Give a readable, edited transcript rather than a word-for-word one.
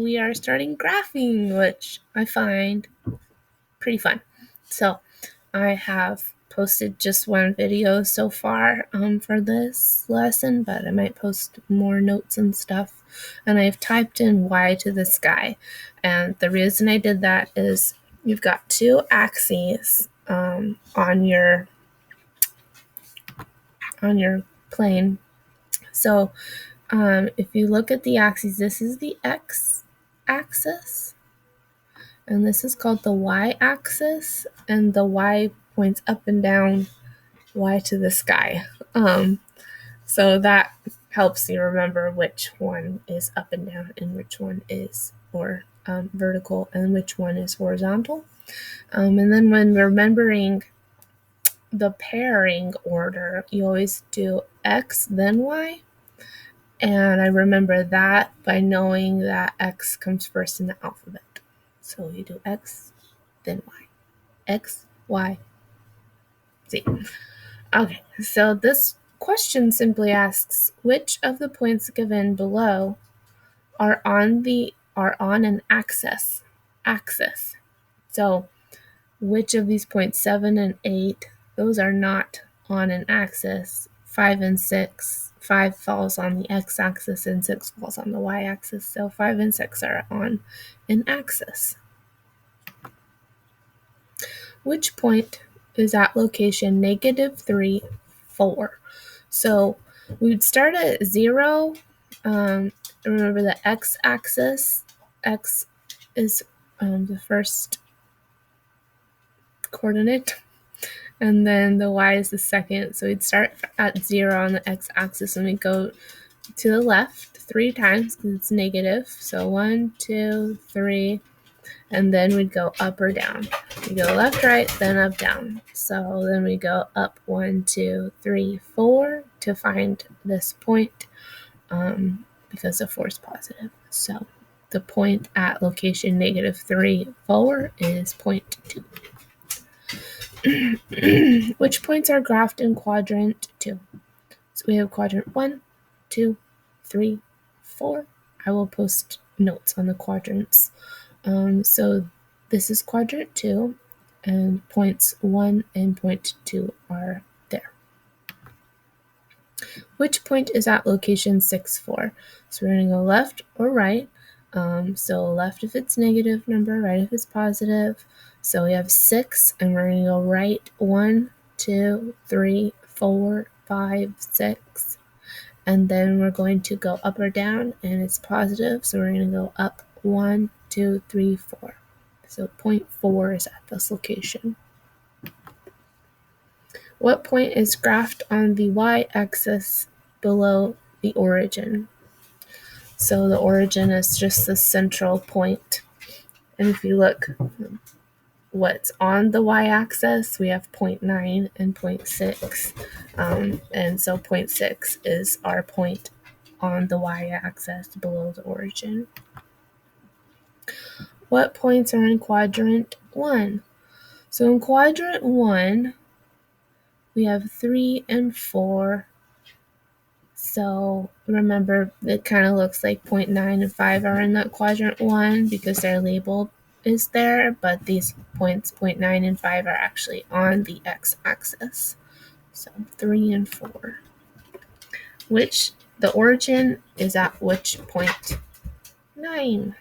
we are starting graphing, which I find pretty fun. So I have posted just one video so far for this lesson, but I might post more notes and stuff. And I've typed in y to the sky. And the reason I did that is you've got two axes on your plane. So if you look at the axes, this is the x-axis, and this is called the y-axis, and the y points up and down, y to the sky. So that helps you remember which one is up and down and which one is vertical and which one is horizontal. And then when remembering the pairing order, you always do x then y. And I remember that by knowing that x comes first in the alphabet. So you do x, then y. X, y, z. Okay, so this question simply asks, which of the points given below are on an axis? So which of these points, 7 and 8, those are not on an axis. 5 and 6, 5 falls on the x-axis and 6 falls on the y-axis. So 5 and 6 are on an axis. Which point is at location -3, 4? So we would start at 0. Remember the x-axis. X is the first coordinate, and then the y is the second. So we'd start at 0 on the x-axis, and we go to the left 3 times because it's negative. So 1, 2, 3, and then we'd go up or down. We go left, right, then up, down. So then we go up 1, 2, 3, 4 to find this point because the 4 is positive. So the point at location -3, 4 is point 2. Which points are graphed in quadrant 2? So we have quadrant 1, 2, 3, 4. I will post notes on the quadrants. So this is quadrant 2, and points 1 and point 2 are there. Which point is at location 6, 4? So we're going to go left or right. So left if it's negative number, right if it's positive. So we have 6, and we're going to go right 1, 2, 3, 4, 5, 6. And then we're going to go up or down, and it's positive. So we're going to go up 1, 2, 3, 4. So point 4 is at this location. What point is graphed on the y-axis below the origin? So the origin is just the central point. And if you look what's on the y-axis, we have 0.9 and 0.6. And so 0.6 is our point on the y-axis below the origin. What points are in quadrant 1? So in quadrant 1, we have 3 and 4. So remember, it kind of looks like 0.9 and 5 are in that quadrant 1 because their label is there, but these points, 0.9 and 5, are actually on the x-axis. So 3 and 4. The origin is at which point? 9.